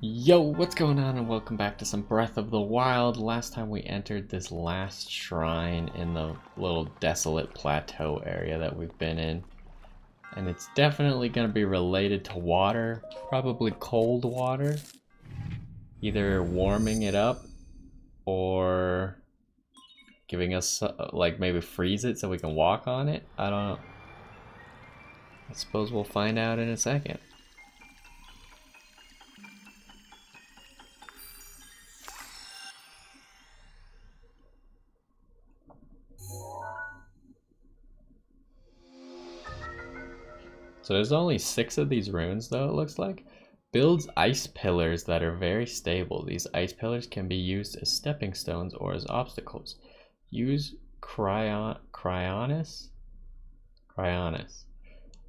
Yo, what's going on, and welcome back to some Breath of the Wild. Last time we entered this last shrine in the little desolate plateau area that we've been in. And it's definitely going to be related to water, probably cold water. Either warming it up or giving us, like, maybe freeze it so we can walk on it. I don't know. I suppose we'll find out in a second. So there's only 6 of these runes though, it looks like. Builds ice pillars that are very stable. These ice pillars can be used as stepping stones or as obstacles. Use Cryonis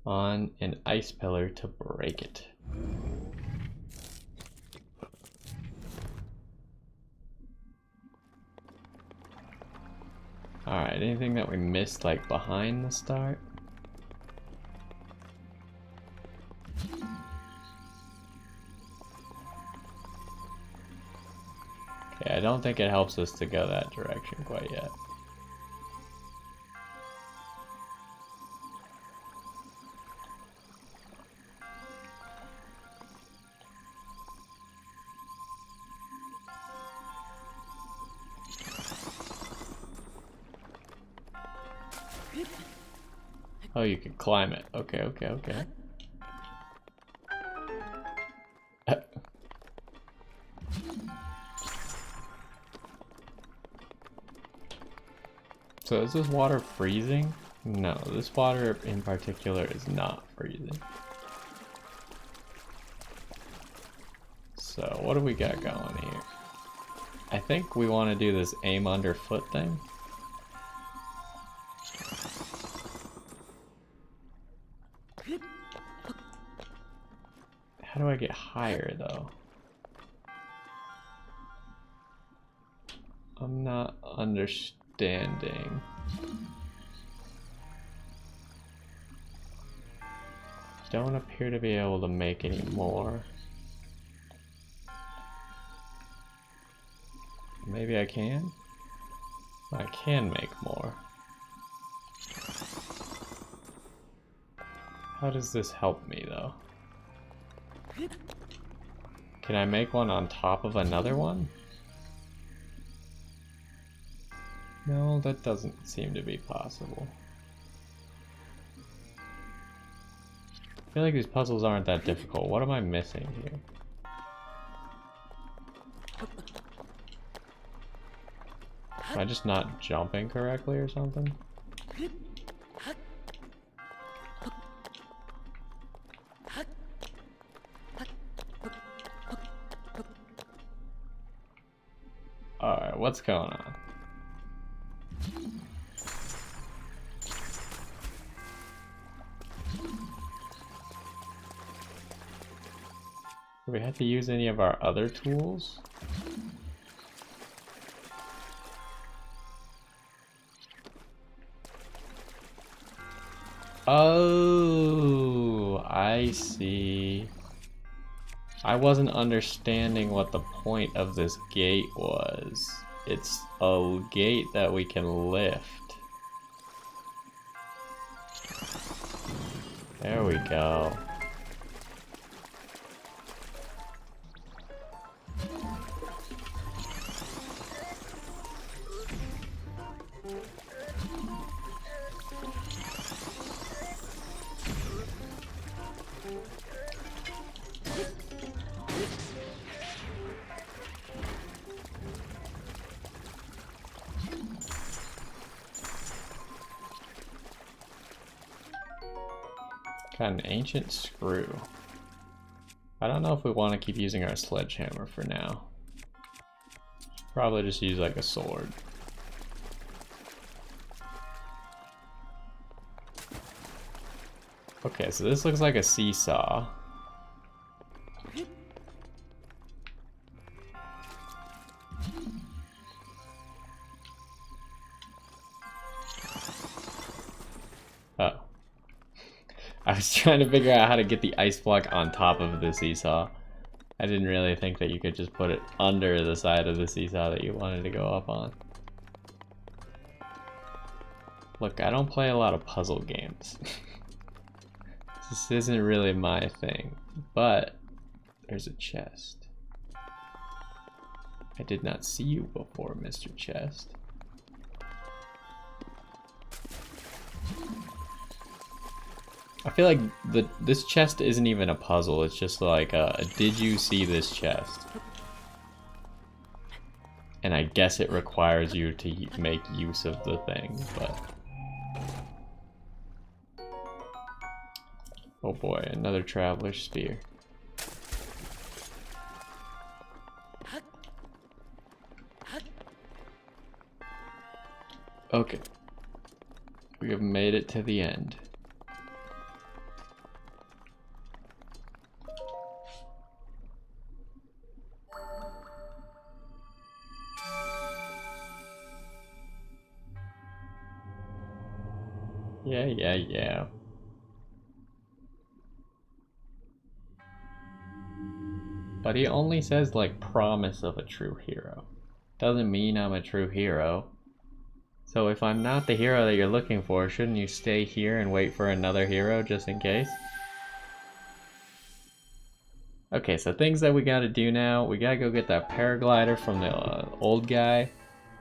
on an ice pillar to break it. Alright, anything that we missed like behind the start? Okay, I don't think it helps us to go that direction quite yet. Oh, you can climb it. Okay, okay, okay. So is this water freezing? No, this water in particular is not freezing. So what do we got going here? I think we want to do this aim underfoot thing. How do I get higher though? I'm not understanding. Don't appear to be able to make any more. Maybe I can? I can make more. How does this help me though? Can I make one on top of another one? No, that doesn't seem to be possible. I feel like these puzzles aren't that difficult. What am I missing here? Am I just not jumping correctly or something? Alright, what's going on? Do we have to use any of our other tools? Oh, I see. I wasn't understanding what the point of this gate was. It's a gate that we can lift. There we go. Got an ancient screw. I don't know if we want to keep using our sledgehammer for now. Probably just use like a sword. Okay, so this looks like a seesaw. Oh. I was trying to figure out how to get the ice block on top of the seesaw. I didn't really think that you could just put it under the side of the seesaw that you wanted to go up on. Look, I don't play a lot of puzzle games. This isn't really my thing, but there's a chest. I did not see you before, Mr. Chest. I feel like this chest isn't even a puzzle, it's just like a did you see this chest? And I guess it requires you to make use of the thing, but... Oh boy, another traveler's spear. Okay. We have made it to the end. Yeah. But he only says, like, promise of a true hero. Doesn't mean I'm a true hero. So if I'm not the hero that you're looking for, shouldn't you stay here and wait for another hero just in case? Okay, so things that we gotta do now. We gotta go get that paraglider from the old guy.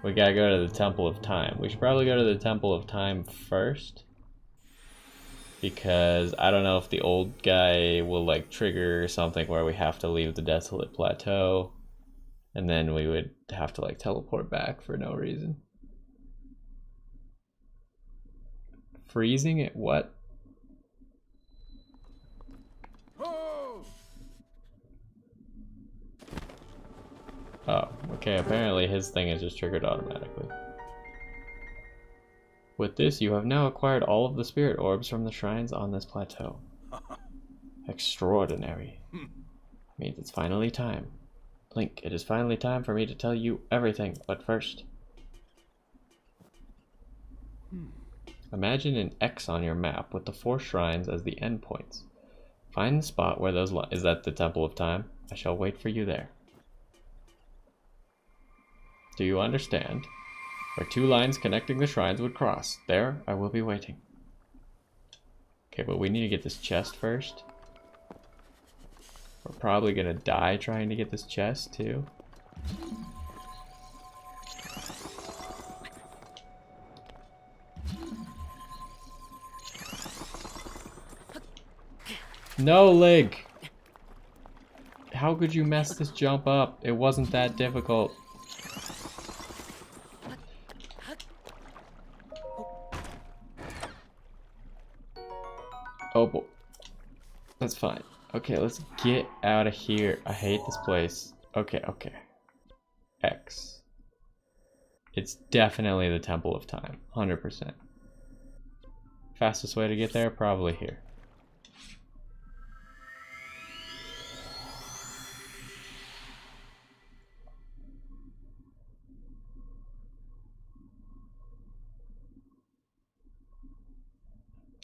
We gotta go to the Temple of Time. We should probably go to the Temple of Time first. Because I don't know if the old guy will like trigger something where we have to leave the desolate plateau. And then we would have to like teleport back for no reason. Freezing it? What? Oh, okay, apparently his thing is just triggered automatically. With this, you have now acquired all of the spirit orbs from the shrines on this plateau. Extraordinary. Means it's finally time. Link, it is finally time for me to tell you everything, but first... Imagine an X on your map with the 4 shrines as the endpoints. Find the spot where those is that the Temple of Time? I shall wait for you there. Do you understand? Where 2 lines connecting the shrines would cross. There, I will be waiting. Okay, but we need to get this chest first. We're probably gonna die trying to get this chest, too. No, Link! How could you mess this jump up? It wasn't that difficult. Oh boy. That's fine. Okay, let's get out of here. I hate this place. Okay. X. It's definitely the Temple of Time. 100%. Fastest way to get there? Probably here.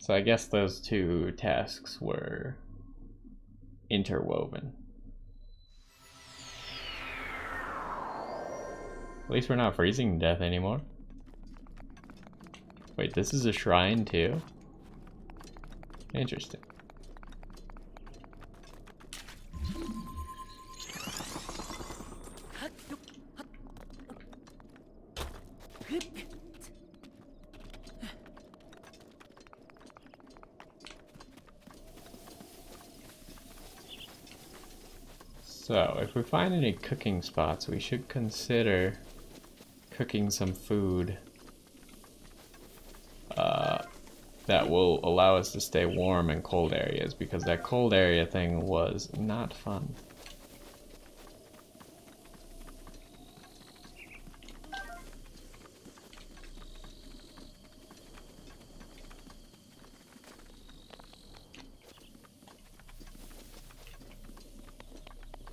So I guess those 2 tasks were interwoven. At least we're not freezing to death anymore. Wait, this is a shrine too? Interesting. So, if we find any cooking spots, we should consider cooking some food that will allow us to stay warm in cold areas, because that cold area thing was not fun.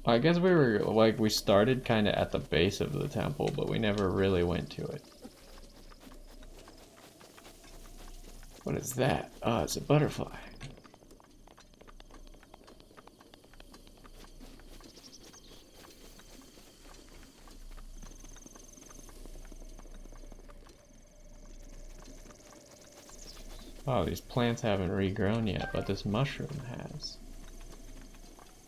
I guess we were, like, we started kind of at the base of the temple, but we never really went to it. What is that? Oh, it's a butterfly. Oh, these plants haven't regrown yet, but this mushroom has.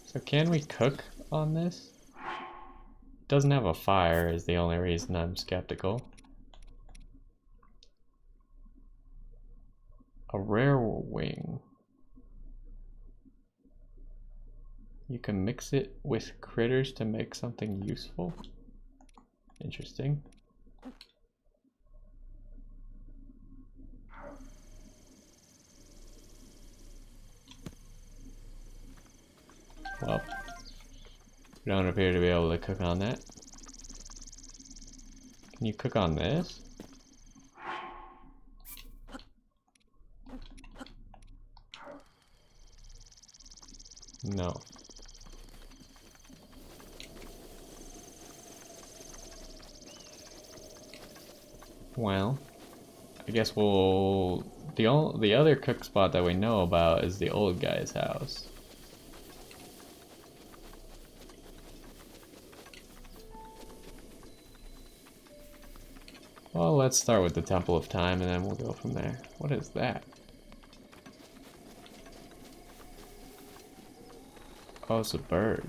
So can we cook on this? It doesn't have a fire is the only reason I'm skeptical. A rare wing. You can mix it with critters to make something useful. Interesting. Well, we don't appear to be able to cook on that. Can you cook on this? No. Well, I guess we'll... The other cook spot that we know about is the old guy's house. Well, let's start with the Temple of Time and then we'll go from there. What is that? Oh, it's a bird.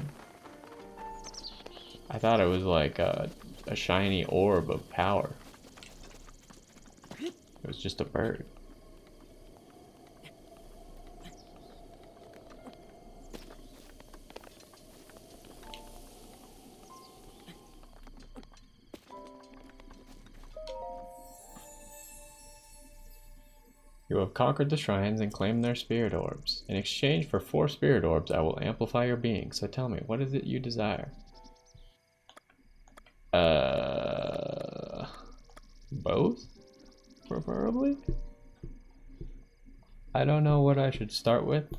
I thought it was like a shiny orb of power. It was just a bird. You have conquered the shrines and claimed their spirit orbs. In exchange for 4 spirit orbs, I will amplify your being. So tell me, what is it you desire? Both? Preferably? I don't know what I should start with.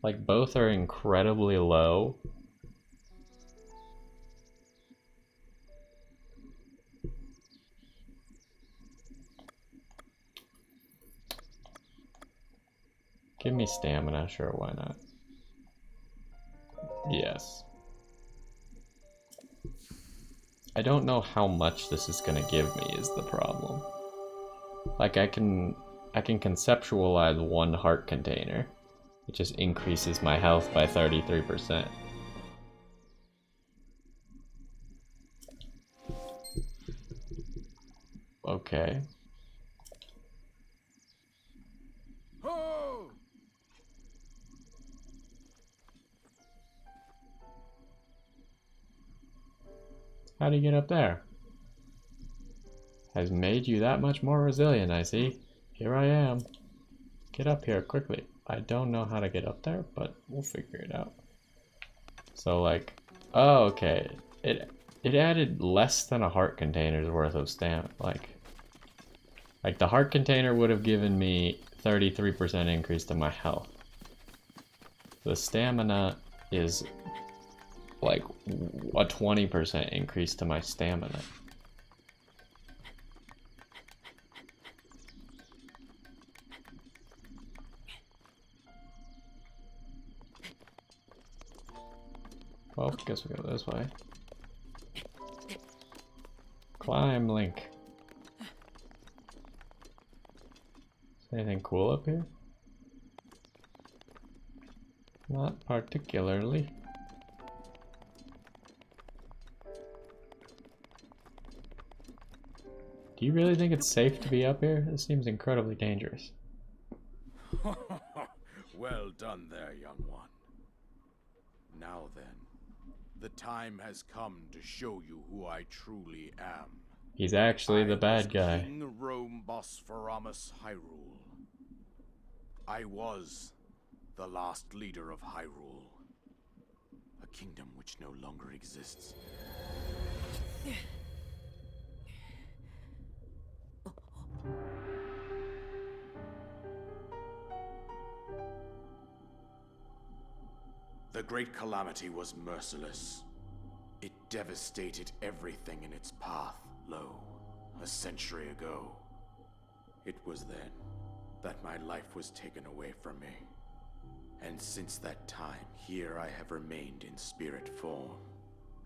Like, both are incredibly low. Give me stamina, sure, why not? Yes. I don't know how much this is gonna give me is the problem. Like I can conceptualize 1 heart container. It just increases my health by 33%. Okay. How do you get up there? Has made you that much more resilient, I see. Here I am. Get up here quickly. I don't know how to get up there, but we'll figure it out. So like, oh, okay. It added less than a heart container's worth of stamina. Like the heart container would have given me 33% increase to my health. The stamina is like a 20% increase to my stamina. Well, guess we go this way. Climb, Link. Is anything cool up here? Not particularly. Do you really think it's safe to be up here? This seems incredibly dangerous. Well done there, young one. Now then, the time has come to show you who I truly am. He's actually the bad guy. King Rome Bosphorus Hyrule. I was the last leader of Hyrule, a kingdom which no longer exists. The Great Calamity was merciless. It devastated everything in its path, lo, a century ago. It was then that my life was taken away from me. And since that time, here I have remained in spirit form.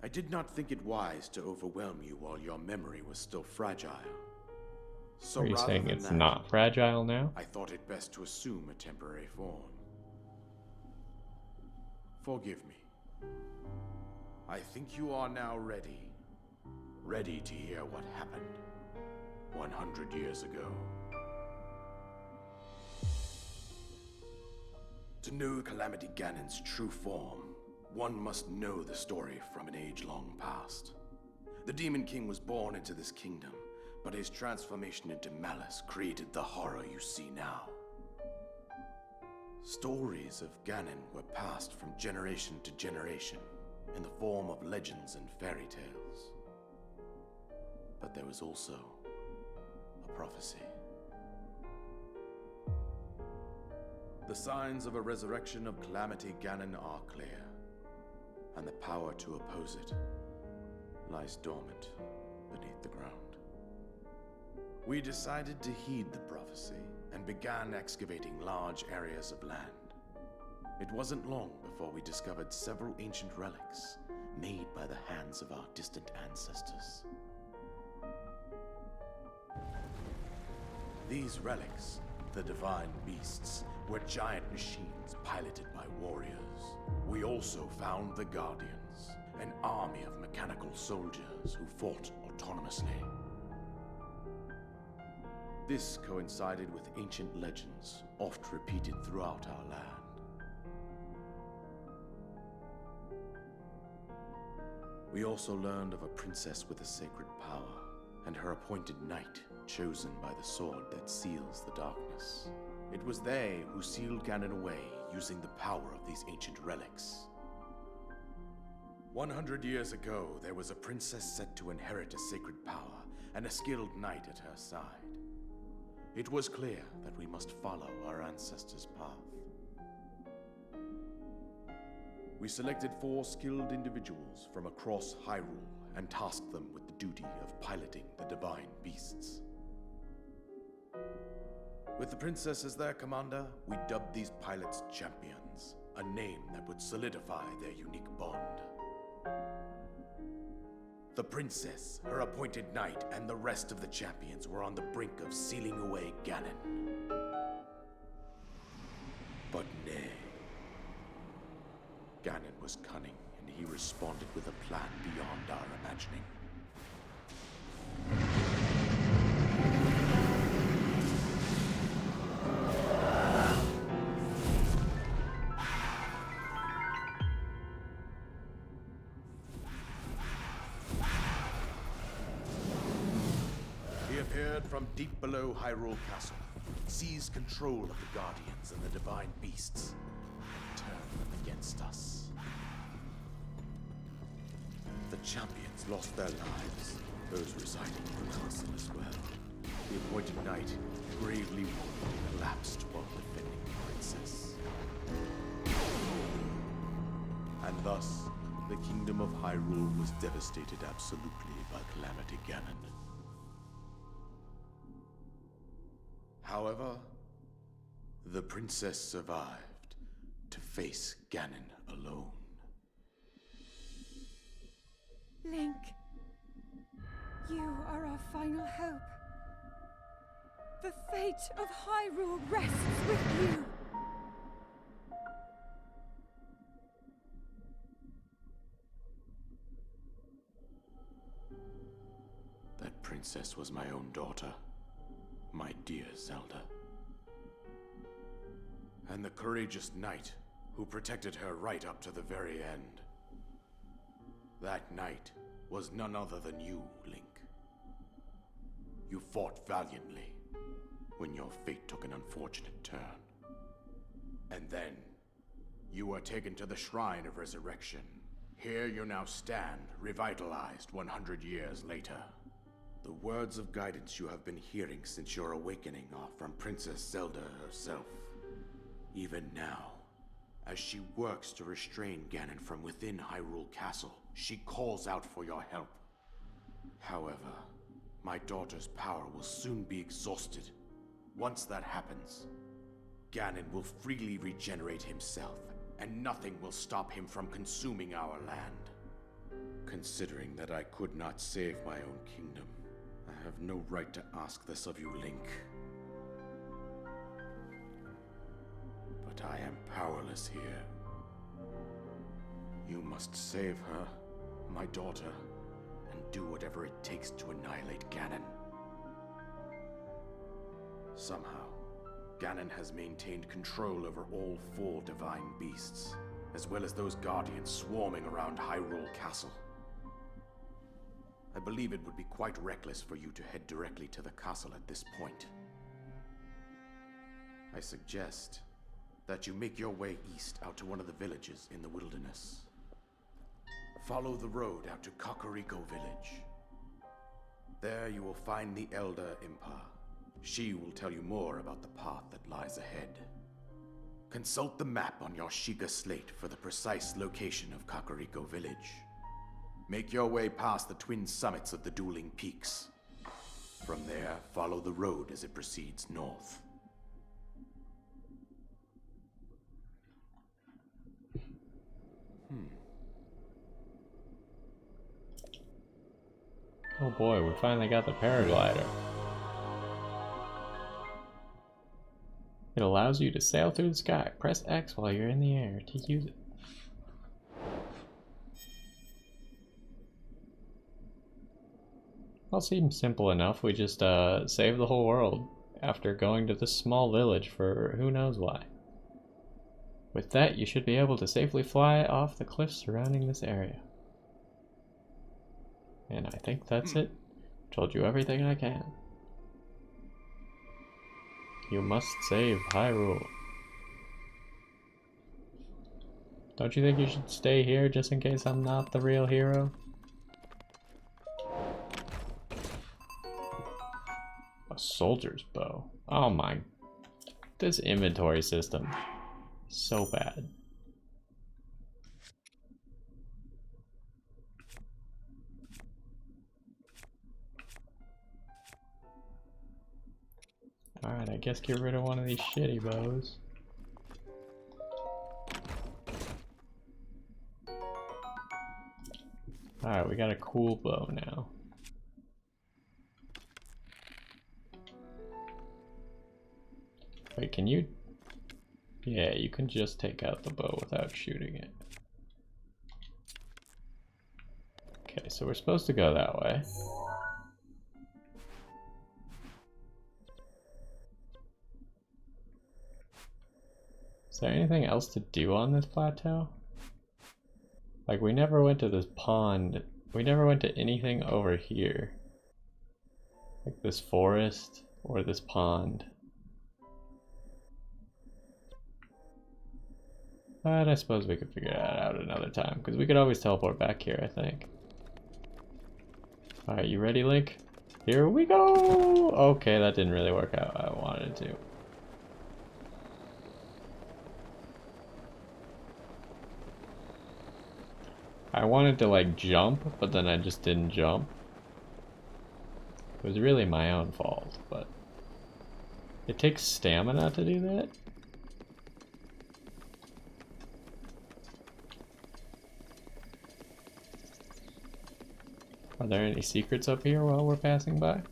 I did not think it wise to overwhelm you while your memory was still fragile. So Are you rather saying than it's that, not fragile now? I thought it best to assume a temporary form. Forgive me. I think you are now ready. Ready to hear what happened 100 years ago. To know Calamity Ganon's true form, one must know the story from an age-long past. The Demon King was born into this kingdom, but his transformation into malice created the horror you see now. Stories of Ganon were passed from generation to generation in the form of legends and fairy tales. But there was also a prophecy. The signs of a resurrection of Calamity Ganon are clear, and the power to oppose it lies dormant beneath the ground. We decided to heed the prophecy and began excavating large areas of land. It wasn't long before we discovered several ancient relics made by the hands of our distant ancestors. These relics, the divine beasts, were giant machines piloted by warriors. We also found the Guardians, an army of mechanical soldiers who fought autonomously. This coincided with ancient legends, oft repeated throughout our land. We also learned of a princess with a sacred power, and her appointed knight, chosen by the sword that seals the darkness. It was they who sealed Ganon away using the power of these ancient relics. 100 years ago, there was a princess set to inherit a sacred power and a skilled knight at her side. It was clear that we must follow our ancestors' path. We selected 4 skilled individuals from across Hyrule and tasked them with the duty of piloting the divine beasts. With the princess as their commander, we dubbed these pilots champions, a name that would solidify their unique bond. The princess, her appointed knight, and the rest of the champions were on the brink of sealing away Ganon. But nay. Ganon was cunning, and he responded with a plan beyond our imagining. He appeared from deep below Hyrule Castle, seized control of the Guardians and the Divine Beasts, and turned them against us. The champions lost their lives, those residing in the castle as well. The appointed knight, gravely wounded, collapsed while defending the princess. And thus, the kingdom of Hyrule was devastated absolutely by Calamity Ganon. However, the princess survived to face Ganon alone. Link, you are our final hope. The fate of Hyrule rests with you. That princess was my own daughter, my dear Zelda. And the courageous knight who protected her right up to the very end. That knight was none other than you, Link. You fought valiantly when your fate took an unfortunate turn. And then, you were taken to the Shrine of Resurrection. Here you now stand, revitalized 100 years later. The words of guidance you have been hearing since your awakening are from Princess Zelda herself. Even now, as she works to restrain Ganon from within Hyrule Castle, she calls out for your help. However, my daughter's power will soon be exhausted. Once that happens, Ganon will freely regenerate himself, and nothing will stop him from consuming our land. Considering that I could not save my own kingdom, I have no right to ask this of you, Link. But I am powerless here. You must save her, my daughter, and do whatever it takes to annihilate Ganon. Somehow, Ganon has maintained control over all 4 divine beasts, as well as those guardians swarming around Hyrule Castle. I believe it would be quite reckless for you to head directly to the castle at this point. I suggest that you make your way east out to one of the villages in the wilderness. Follow the road out to Kakariko Village. There you will find the Elder Impa. She will tell you more about the path that lies ahead. Consult the map on your Sheikah slate for the precise location of Kakariko Village. Make your way past the twin summits of the dueling peaks. From there, follow the road as it proceeds north. Oh boy, we finally got the paraglider. It allows you to sail through the sky. Press X while you're in the air to use it. All seems simple enough. We just save the whole world after going to this small village for who knows why. With that, you should be able to safely fly off the cliffs surrounding this area. And I think that's it. Told you everything I can. You must save Hyrule. Don't you think you should stay here just in case I'm not the real hero? A soldier's bow. Oh my. This inventory system. So bad. Alright, I guess get rid of one of these shitty bows. Alright, we got a cool bow now. Wait, can you? Yeah, you can just take out the bow without shooting it. Okay, so we're supposed to go that way. Is there anything else to do on this plateau? Like, we never went to this pond. We never went to anything over here. Like this forest or this pond. But I suppose we could figure that out another time, because we could always teleport back here, I think. Alright, you ready, Link? Here we go! Okay, that didn't really work out how I wanted it to. I wanted to like jump, but then I just didn't jump. It was really my own fault, but it takes stamina to do that. Are there any secrets up here while we're passing by?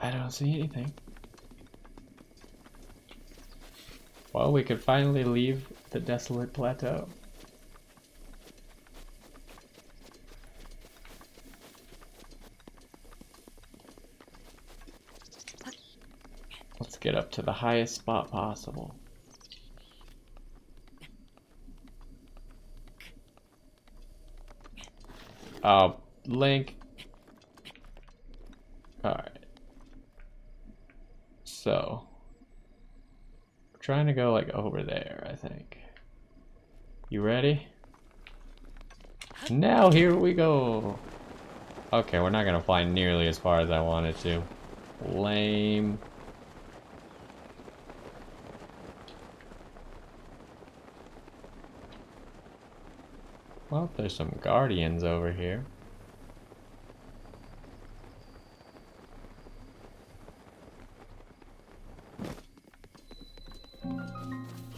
I don't see anything. Well, we could finally leave the desolate plateau. Let's get up to the highest spot possible. Oh, Link. Alright. So, we're trying to go like over there, I think. You ready? Now here we go. Okay, we're not gonna fly nearly as far as I wanted to. Lame. Well, there's some guardians over here.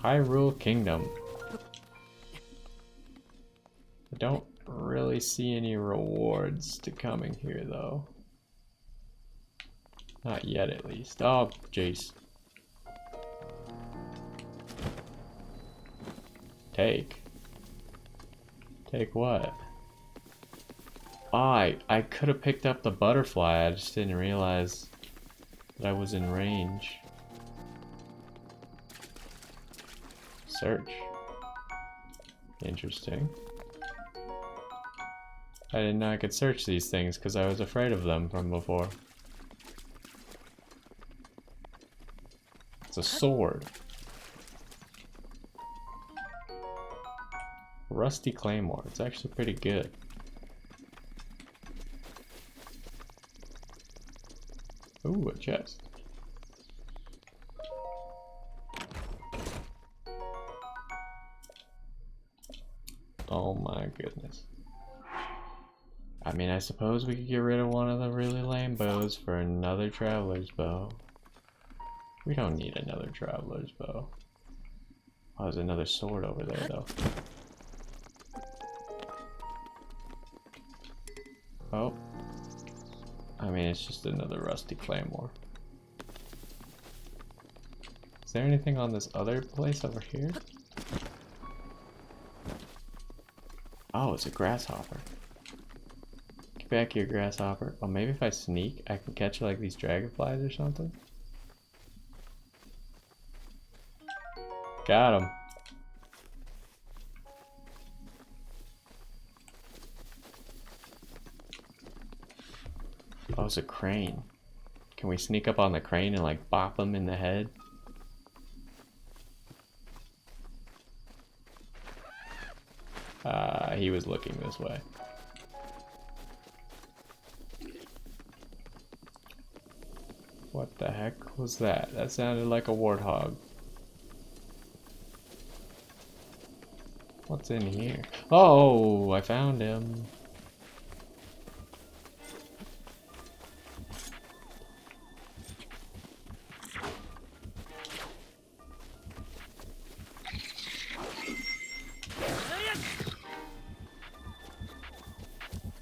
Hyrule Kingdom. I don't really see any rewards to coming here though. Not yet at least. Oh, jeez. Take? Take what? Oh, I could have picked up the butterfly, I just didn't realize that I was in range. Search. Interesting. I didn't know I could search these things because I was afraid of them from before. It's a sword. Rusty Claymore. It's actually pretty good. Ooh, a chest. Oh my goodness. I mean, I suppose we could get rid of one of the really lame bows for another traveler's bow. We don't need another traveler's bow. Oh, there's another sword over there though. Oh. I mean, it's just another rusty claymore. Is there anything on this other place over here? Oh, it's a grasshopper. Get back here, grasshopper. Oh, maybe if I sneak, I can catch like these dragonflies or something? Got him. Oh, it's a crane. Can we sneak up on the crane and like bop him in the head? He was looking this way. What the heck was that? That sounded like a warthog. What's in here? Oh, I found him.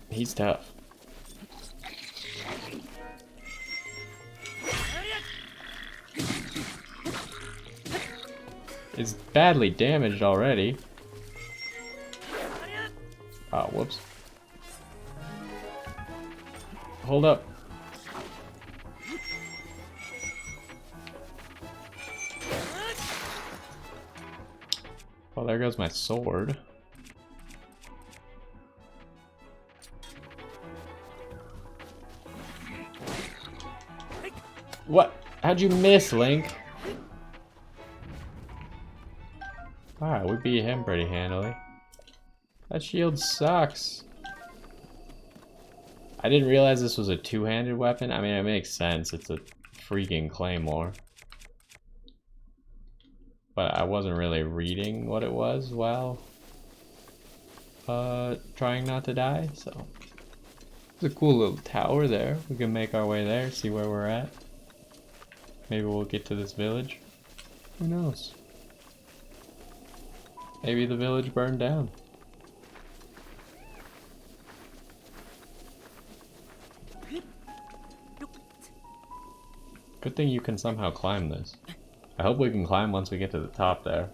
He's tough. It's badly damaged already. Oh, whoops. Hold up. Well, there goes my sword. What? How'd you miss, Link? Alright, we beat him pretty handily. That shield sucks. I didn't realize this was a two-handed weapon. I mean, it makes sense. It's a freaking claymore. But I wasn't really reading what it was while trying not to die, so. There's a cool little tower there. We can make our way there, see where we're at. Maybe we'll get to this village. Who knows? Maybe the village burned down. Good thing you can somehow climb this. I hope we can climb once we get to the top there.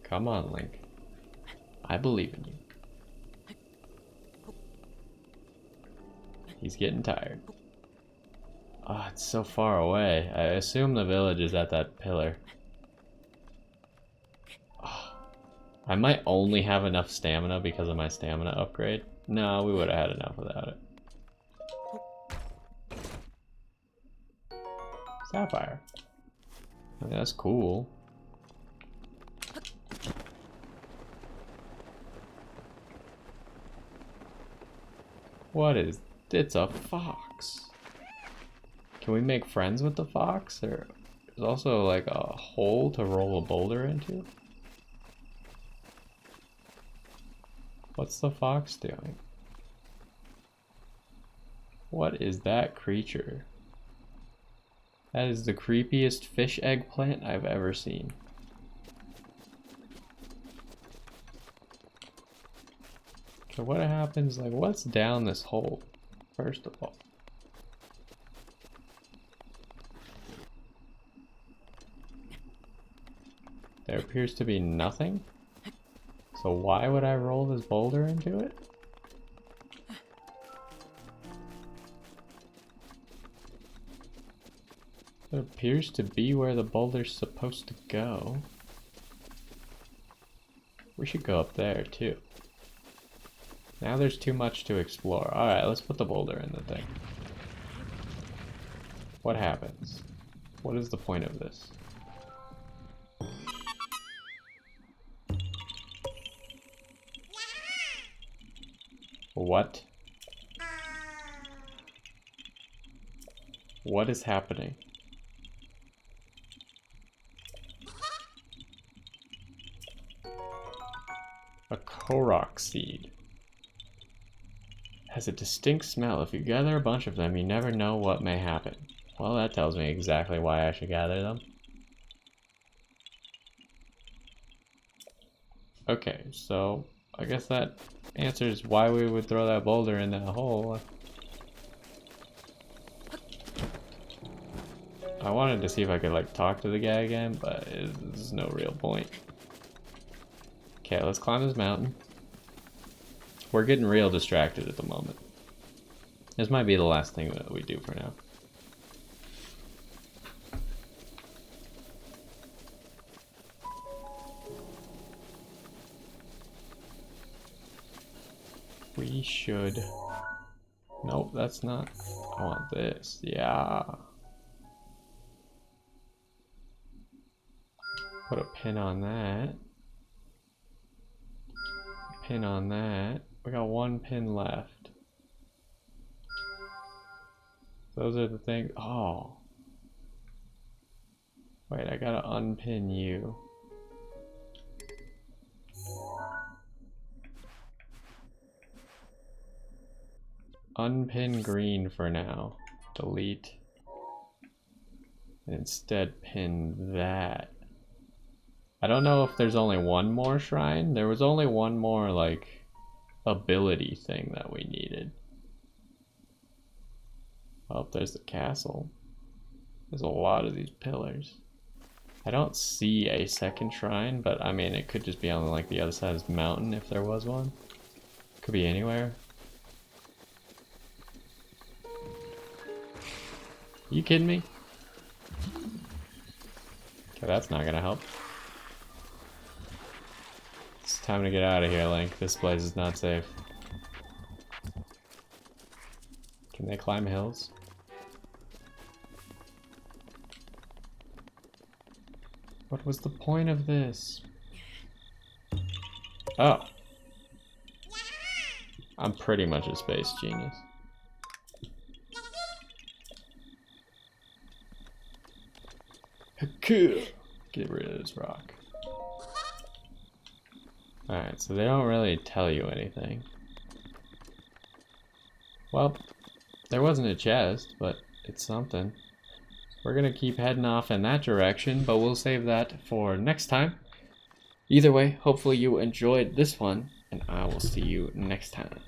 Come on, Link. I believe in you. He's getting tired. Ah, oh, it's so far away. I assume the village is at that pillar. Oh, I might only have enough stamina because of my stamina upgrade. No, we would have had enough without it. Sapphire. I mean, that's cool. What is... It's a fox. Can we make friends with the fox? There's also like a hole to roll a boulder into. What's the fox doing? What is that creature? That is the creepiest fish eggplant I've ever seen. Okay, what happens, like, what's down this hole, first of all? There appears to be nothing. So why would I roll this boulder into it? It appears to be where the boulder's supposed to go. We should go up there too. Now there's too much to explore. Alright, let's put the boulder in the thing. What happens? What is the point of this? What? What is happening? A korok seed. Has a distinct smell. If you gather a bunch of them, you never know what may happen. Well, that tells me exactly why I should gather them. Okay, so I guess that answers why we would throw that boulder in that hole. I wanted to see if I could like talk to the guy again, but there's no real point. Okay, let's climb this mountain. We're getting real distracted at the moment. This might be the last thing that we do for now. We should... Nope, that's not... I want this. Yeah. Put a pin on that. Pin on that. We got one pin left. Those are the things. Oh. Wait, I gotta unpin you. Unpin green for now. Delete. And instead pin that. I don't know if there's only one more shrine. There was only one more, like, ability thing that we needed. Oh, there's the castle. There's a lot of these pillars. I don't see a second shrine, but I mean, it could just be on, like, the other side of this mountain if there was one. Could be anywhere. You kidding me? Okay, that's not gonna help. It's time to get out of here, Link. This place is not safe. Can they climb hills? What was the point of this? Oh. I'm pretty much a space genius. Cool. Get rid of this rock. Alright, so they don't really tell you anything. Well, there wasn't a chest, but it's something. We're gonna keep heading off in that direction, but we'll save that for next time. Either way, hopefully you enjoyed this one, and I will see you next time.